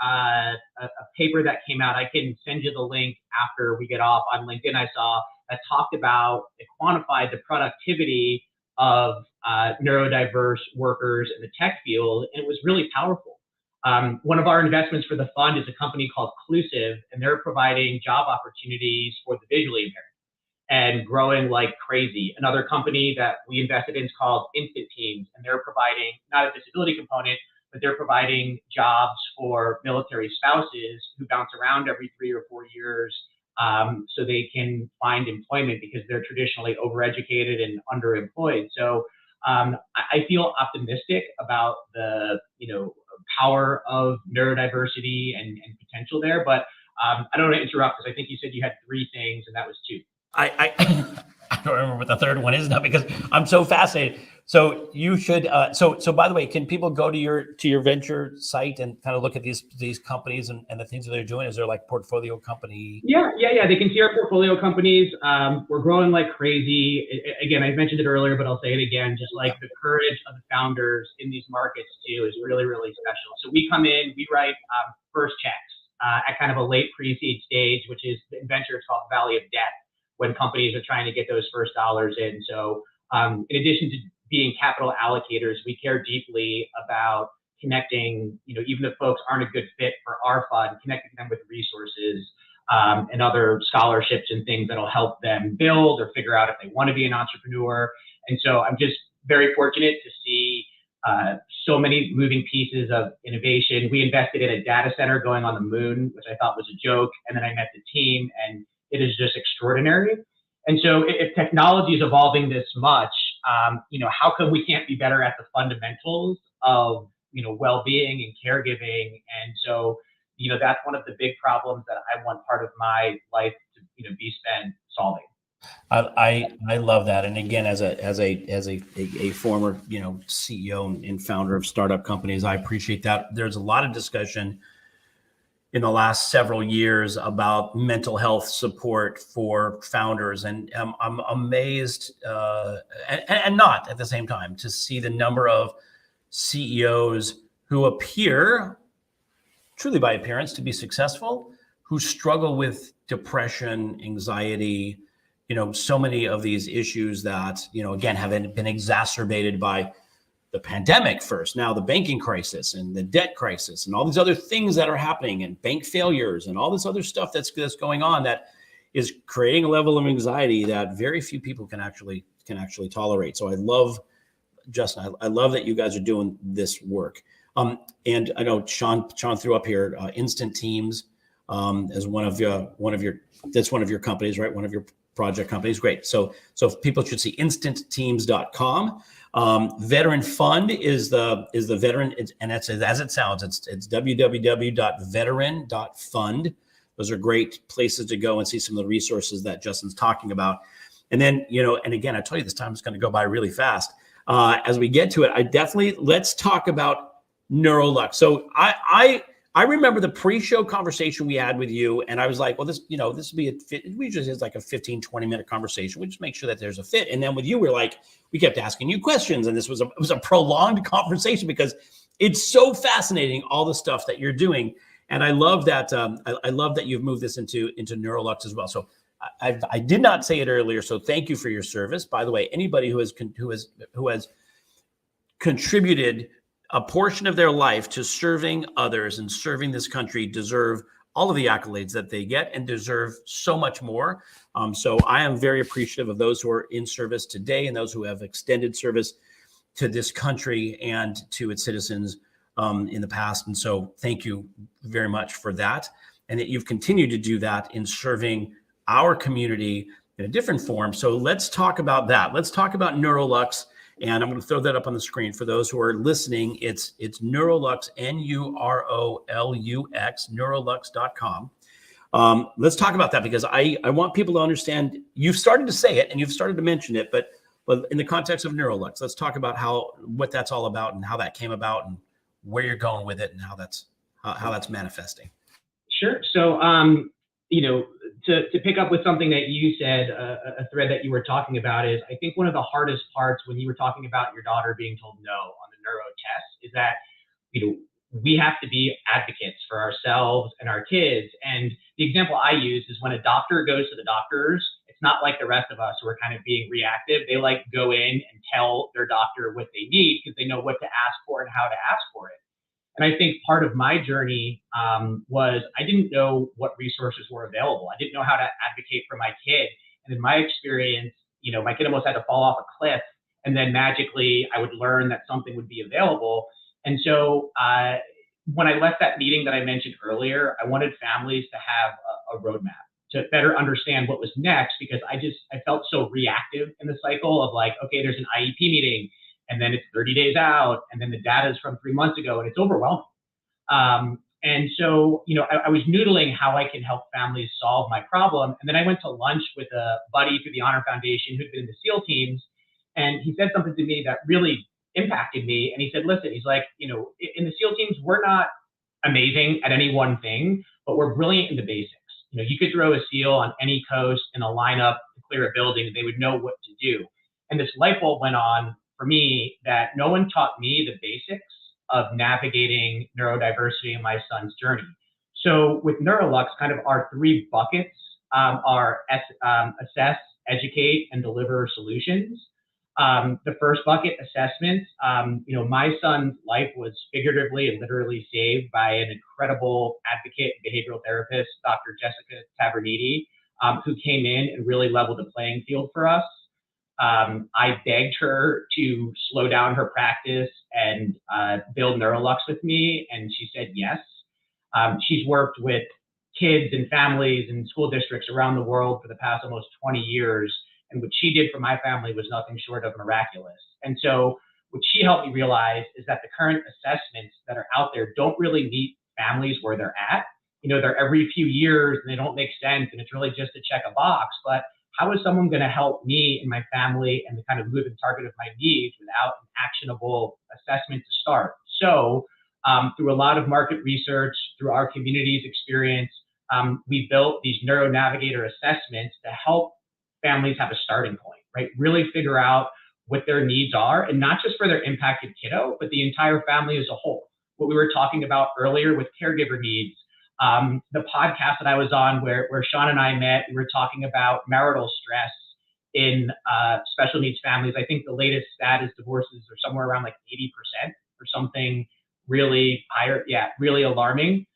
paper that came out. I can send you the link after we get off on LinkedIn. I saw that talked about, it quantified the productivity of neurodiverse workers in the tech field, and it was really powerful. One of our investments for the fund is a company called Clusive, and they're providing job opportunities for the visually impaired and growing like crazy. Another company that we invested in is called Infant Teams, and they're providing not a disability component, but they're providing jobs for military spouses who bounce around every 3 or 4 years so they can find employment because they're traditionally overeducated and underemployed. So I feel optimistic about the power of neurodiversity and potential there. But I don't want to interrupt because I think you said you had 3 things and that was 2. I I don't remember what the third one is now because I'm so fascinated. So you should. So by the way, can people go to your venture site and kind of look at these companies and the things that they're doing? Is there like portfolio company? Yeah. They can see our portfolio companies. We're growing like crazy. Again, I mentioned it earlier, but I'll say it again. Just like the courage of the founders in these markets too is really, really special. So we come in, we write first checks at kind of a late pre-seed stage, which is in venture, it's called Valley of Death, when companies are trying to get those first dollars in. So in addition to being capital allocators, we care deeply about connecting, even if folks aren't a good fit for our fund, connecting them with resources and other scholarships and things that'll help them build or figure out if they want to be an entrepreneur. And so I'm just very fortunate to see so many moving pieces of innovation. We invested in a data center going on the moon, which I thought was a joke. And then I met the team and it is just extraordinary. And so if technology is evolving this much, how come we can't be better at the fundamentals of, well-being and caregiving? And so, that's one of the big problems that I want part of my life to, be spent solving. I love that. And again, as a former, CEO and founder of startup companies, I appreciate that. There's a lot of discussion in the last several years about mental health support for founders. And I'm amazed and not at the same time to see the number of CEOs who appear, truly by appearance, to be successful, who struggle with depression, anxiety, so many of these issues that, again, have been exacerbated by the pandemic first, now the banking crisis and the debt crisis and all these other things that are happening and bank failures and all this other stuff that's going on that is creating a level of anxiety that very few people can actually tolerate. So I love, Justin, I love that you guys are doing this work. And I know Sean threw up here Instant Teams as one of your companies, right? One of your project companies. Great. So people should see instantteams.com. Veteran Fund is the veteran, and that's as it sounds. It's www.veteran.fund. Those are great places to go and see some of the resources that Justin's talking about. And then, and again, I told you this time is going to go by really fast. As we get to it, let's talk about NuroLux. So I remember the pre-show conversation we had with you, and I was like, well, this would be a fit. We just is like a 15, 20-minute conversation. We just make sure that there's a fit. And then with you, we kept asking you questions, and it was a prolonged conversation because it's so fascinating, all the stuff that you're doing. And I love that. I love that you've moved this into NuroLux as well. So I did not say it earlier, so thank you for your service. By the way, anybody who has contributed a portion of their life to serving others and serving this country deserve all of the accolades that they get and deserve so much more. So I am very appreciative of those who are in service today and those who have extended service to this country and to its citizens in the past. And so thank you very much for that. And that you've continued to do that in serving our community in a different form. So let's talk about that. Let's talk about NuroLux. And I'm going to throw that up on the screen for those who are listening. It's NuroLux, NuroLux, NuroLux.com. Let's talk about that because I want people to understand. You've started to say it and you've started to mention it, but in the context of NuroLux, let's talk about what that's all about and how that came about and where you're going with it and how that's manifesting. Sure. So, to pick up with something that you said, a thread that you were talking about is, I think one of the hardest parts when you were talking about your daughter being told no on the neuro test is that, we have to be advocates for ourselves and our kids. And the example I use is when a doctor goes to the doctors, it's not like the rest of us who are kind of being reactive. They go in and tell their doctor what they need because they know what to ask for and how to ask for it. And I think part of my journey was I didn't know what resources were available. I didn't know how to advocate for my kid. And in my experience, my kid almost had to fall off a cliff, and then magically I would learn that something would be available. And so when I left that meeting that I mentioned earlier, I wanted families to have a roadmap. to better understand what was next, because I felt so reactive in the cycle of like, okay, there's an IEP meeting, and then it's 30 days out, and then the data is from 3 months ago, and it's overwhelming. And so, I was noodling how I can help families solve my problem. And then I went to lunch with a buddy through the Honor Foundation who'd been in the SEAL teams. And he said something to me that really impacted me. And he said, listen, he's like, in the SEAL teams, we're not amazing at any one thing, but we're brilliant in the basics. You could throw a SEAL on any coast in a lineup to clear a building, and they would know what to do. And this light bulb went on for me that no one taught me the basics of navigating neurodiversity in my son's journey. So with NuroLux, kind of our 3 buckets are assess, educate, and deliver solutions. The first bucket, assessment, my son's life was figuratively and literally saved by an incredible advocate and behavioral therapist, Dr. Jessica Taverniti, who came in and really leveled the playing field for us. I begged her to slow down her practice and build NuroLux with me, and she said yes. She's worked with kids and families and school districts around the world for the past almost 20 years, and what she did for my family was nothing short of miraculous. And so what she helped me realize is that the current assessments that are out there don't really meet families where they're at. They're every few years and they don't make sense, and it's really just to check a box. But how is someone going to help me and my family and the kind of moving target of my needs without an actionable assessment to start? So through a lot of market research, through our community's experience, we built these NeuroNavigator assessments to help families have a starting point, right? Really figure out what their needs are, and not just for their impacted kiddo, but the entire family as a whole. What we were talking about earlier with caregiver needs, the podcast that I was on where Sean and I met, we were talking about marital stress in special needs families. I think the latest stat is divorces are somewhere around like 80% or something really higher. Yeah, really alarming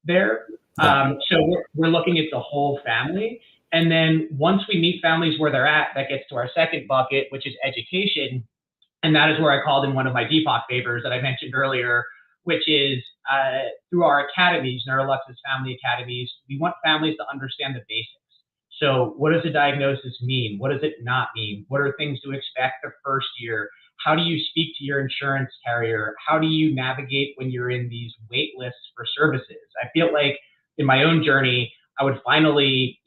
there. So we're looking at the whole family. And then once we meet families where they're at, that gets to our second bucket, which is education. And that is where I called in one of my Deepak favors that I mentioned earlier, which is through our academies, NuroLux's family academies, we want families to understand the basics. So what does a diagnosis mean? What does it not mean? What are things to expect the first year? How do you speak to your insurance carrier? How do you navigate when you're in these wait lists for services? I feel like in my own journey, I would finally,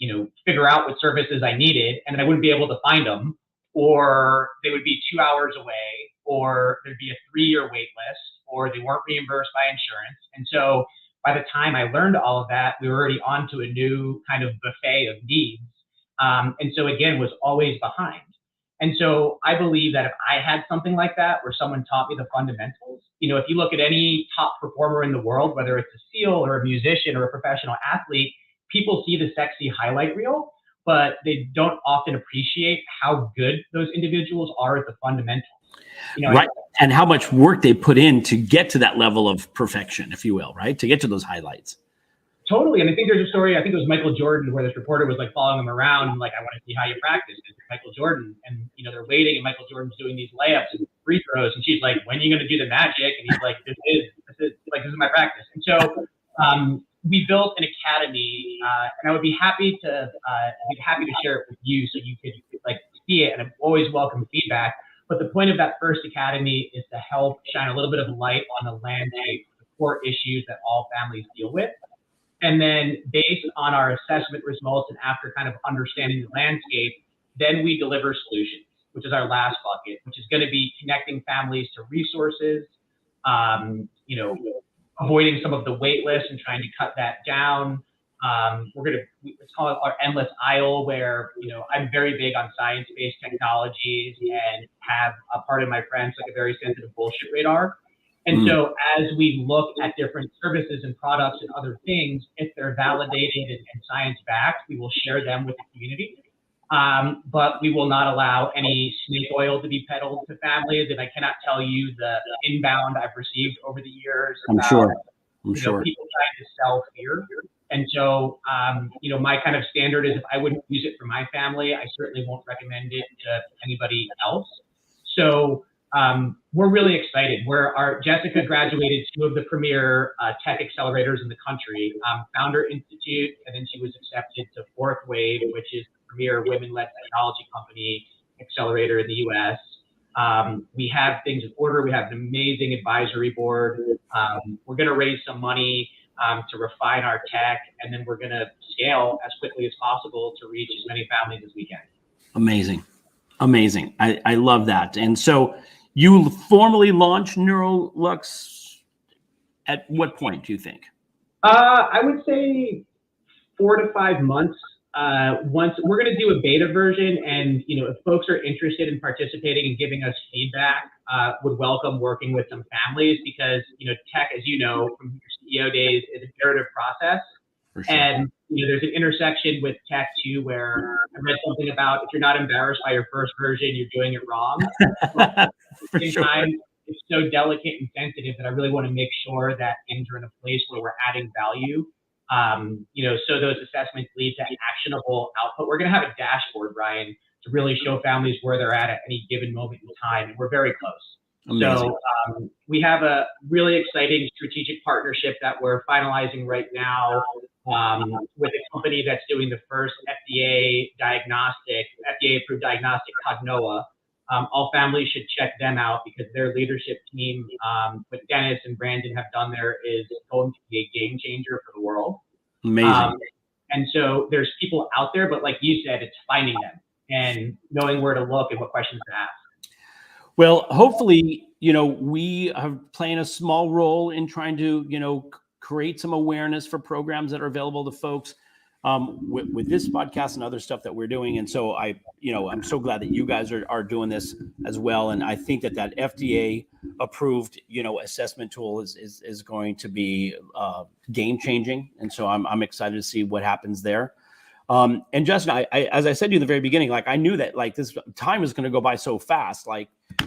figure out what services I needed, and then I wouldn't be able to find them, or they would be 2 hours away, or there'd be a 3-year wait list, or they weren't reimbursed by insurance. And so by the time I learned all of that, we were already onto a new kind of buffet of needs. And so again, was always behind. And so I believe that if I had something like that, where someone taught me the fundamentals, if you look at any top performer in the world, whether it's a SEAL or a musician or a professional athlete, people see the sexy highlight reel, but they don't often appreciate how good those individuals are at the fundamentals. Right. And how much work they put in to get to that level of perfection, if you will, right? To get to those highlights. Totally. And I think there's a story, I think it was Michael Jordan, where this reporter was like following him around and like, I want to see how you practice. It's Michael Jordan. And, they're waiting, and Michael Jordan's doing these layups and free throws. And she's like, when are you going to do the magic? And he's like, this is my practice. And so we built an academy, and I would be happy to share it with you so you could see it. And I always welcome feedback. But the point of that first academy is to help shine a little bit of light on the landscape, the core issues that all families deal with. And then based on our assessment results and after kind of understanding the landscape, then we deliver solutions, which is our last bucket, which is going to be connecting families to resources, avoiding some of the wait lists and trying to cut that down. Let's call it our endless aisle, where, I'm very big on science-based technologies and have a part of my friends like a very sensitive bullshit radar. And so as we look at different services and products and other things, if they're validated and science-backed, we will share them with the community. But we will not allow any snake oil to be peddled to families. And I cannot tell you the inbound I've received over the years about people trying to sell fear. And so, my kind of standard is if I wouldn't use it for my family, I certainly won't recommend it to anybody else. So we're really excited. Jessica graduated two of the premier tech accelerators in the country, Founder Institute, and then she was accepted to Fourth Wave, which is the premier women-led technology company accelerator in the U.S. We have things in order. We have an amazing advisory board. We're going to raise some money to refine our tech, and then we're going to scale as quickly as possible to reach as many families as we can. Amazing. Amazing. I love that. And so you formally launched NuroLux at what point, do you think? I would say 4 to 5 months. Once we're going to do a beta version, and if folks are interested in participating and giving us feedback, would welcome working with some families, because tech, as you know from your CEO days, is an iterative process. For sure. And there's an intersection with tech too, where I read something about if you're not embarrassed by your first version, you're doing it wrong. But at the same time, it's so delicate and sensitive that I really want to make sure that things are in a place where we're adding value. So those assessments lead to actionable output. We're going to have a dashboard, Brian, to really show families where they're at any given moment in time, and we're very close. Amazing. So we have a really exciting strategic partnership that we're finalizing right now with a company that's doing the first FDA-approved diagnostic, Cognoa. All families should check them out, because their leadership team with Dennis and Brandon have done there is going to be a game changer for the world. Amazing. And so there's people out there, but like you said, it's finding them and knowing where to look and what questions to ask. Well, hopefully, we are playing a small role in trying to, create some awareness for programs that are available to folks with this podcast and other stuff that we're doing. And so I'm so glad that you guys are doing this as well. And I think that FDA approved, assessment tool is going to be game changing. And so I'm excited to see what happens there. And Justin, I as I said to you in the very beginning, I knew that this time is going to go by so fast.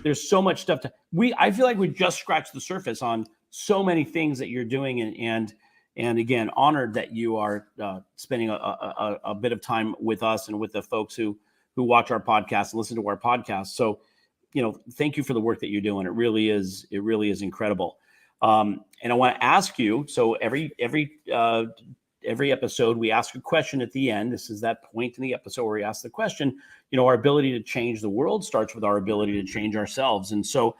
There's so much stuff I feel like we just scratched the surface on so many things that you're doing, and again, honored that you are spending a bit of time with us and with the folks who watch our podcast and listen to our podcast. So, thank you for the work that you're doing. It really is incredible. And I want to ask you, so every episode, we ask a question at the end. This is that point in the episode where we ask the question. Our ability to change the world starts with our ability to change ourselves. And so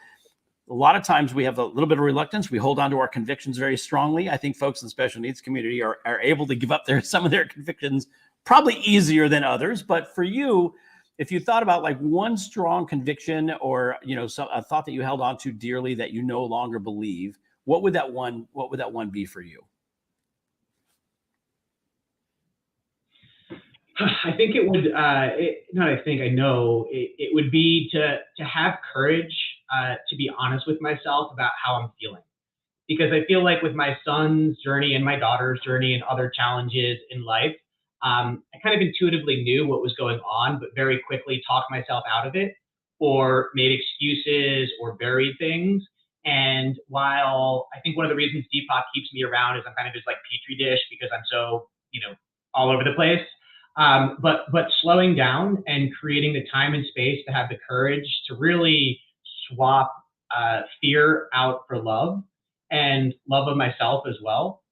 a lot of times we have a little bit of reluctance. We hold on to our convictions very strongly. I think folks in the special needs community are able to give up some of their convictions probably easier than others. But for you, if you thought about one strong conviction or, a thought that you held on to dearly that you no longer believe, what would that one be for you? I think it would, it would be to have courage to be honest with myself about how I'm feeling. Because I feel like with my son's journey and my daughter's journey and other challenges in life, I kind of intuitively knew what was going on, but very quickly talked myself out of it or made excuses or buried things. And while I think one of the reasons Deepak keeps me around is I'm kind of his petri dish, because I'm so, all over the place. But slowing down and creating the time and space to have the courage to really swap fear out for love and love of myself as well.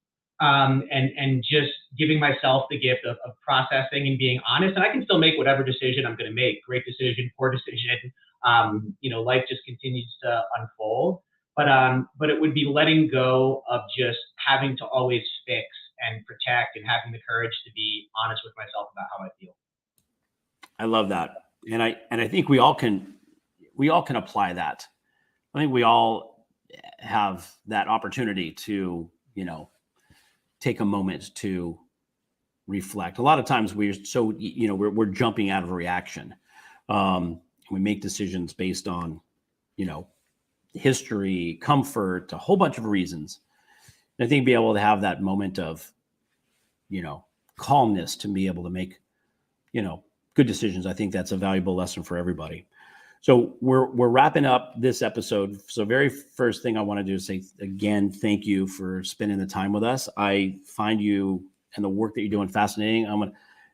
And just giving myself the gift of processing and being honest. And I can still make whatever decision I'm going to make, great decision, poor decision. Life just continues to unfold. But it would be letting go of just having to always fix and protect, and having the courage to be honest with myself about how I feel. I love that. And I think we all can apply that. I think we all have that opportunity to, take a moment to reflect. A lot of times we're so, we're jumping out of reaction. We make decisions based on, history, comfort, a whole bunch of reasons. And I think be able to have that moment of, calmness to be able to make, good decisions. I think that's a valuable lesson for everybody. So we're wrapping up this episode. So very first thing I want to do is say, again, thank you for spending the time with us. I find you and the work that you're doing fascinating.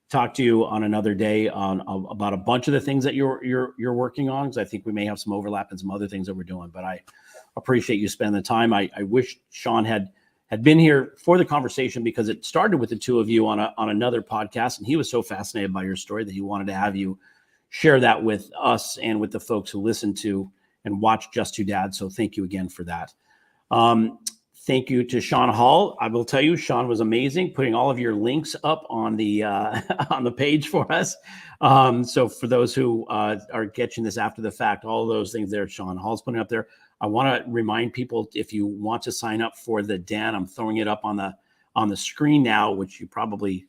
talk to you on another day on about a bunch of the things that you're working on, because I think we may have some overlap in some other things that we're doing. But I appreciate you spending the time. I wish Sean had been here for the conversation, because it started with the two of you on another podcast, and he was so fascinated by your story that he wanted to have you share that with us and with the folks who listen to and watch Just Two Dads. So thank you again for that. Thank you to Sean Hall. I will tell you, Sean was amazing putting all of your links up on the on the page for us. So for those who are catching this after the fact, all those things there, Sean Hall's putting up there. I want to remind people, if you want to sign up for the Den, I'm throwing it up on the screen now, which you probably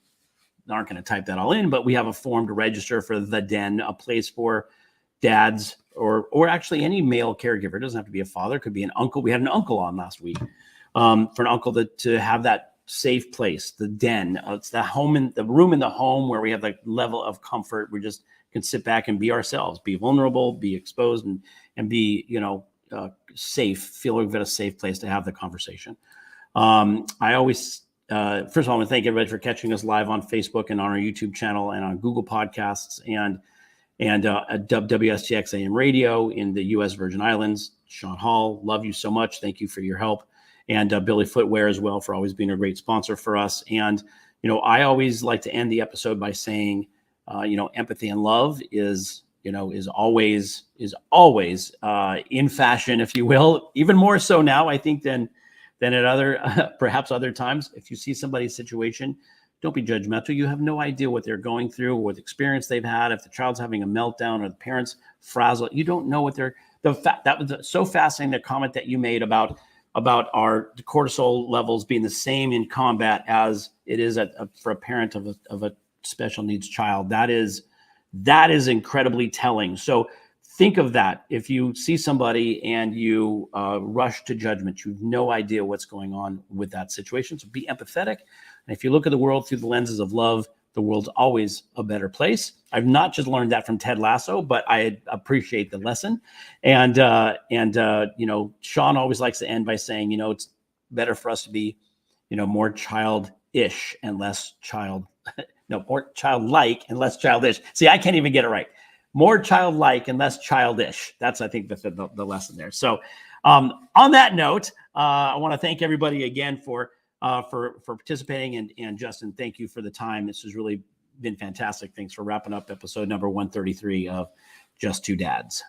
aren't going to type that all in, but we have a form to register for the Den, a place for dads or actually any male caregiver. It doesn't have to be a father, it could be an uncle. We had an uncle on last week. For an uncle to have that safe place, the Den. It's the home, the room in the home where we have that level of comfort. We just can sit back and be ourselves, be vulnerable, be exposed, and be, safe, feel we've got a safe place to have the conversation. I always, first of all, I want to thank everybody for catching us live on Facebook and on our YouTube channel and on Google Podcasts and at WSTX AM radio in the U.S. Virgin Islands. Sean Hall, love you so much. Thank you for your help. And Billy Footwear as well, for always being a great sponsor for us. And, I always like to end the episode by saying, empathy and love is always in fashion, if you will, even more so now, I think, than at other, perhaps other times. If you see somebody's situation, don't be judgmental. You have no idea what they're going through, what experience they've had. If the child's having a meltdown or the parents frazzled, you don't know what that was so fascinating, the comment that you made about our cortisol levels being the same in combat as it is for a parent of a special needs child. That is incredibly telling. So think of that. If you see somebody and you rush to judgment, you have no idea what's going on with that situation. So be empathetic. And if you look at the world through the lenses of love, the world's always a better place. I've not just learned that from Ted Lasso, but I appreciate the lesson. And Sean always likes to end by saying, it's better for us to be, more childish and less more childlike and less childish. See, I can't even get it right. More childlike and less childish. That's, I think, the lesson there. So on that note, I want to thank everybody again for participating. And Justin, thank you for the time. This has really been fantastic. Thanks for wrapping up episode number 133 of Just Two Dads.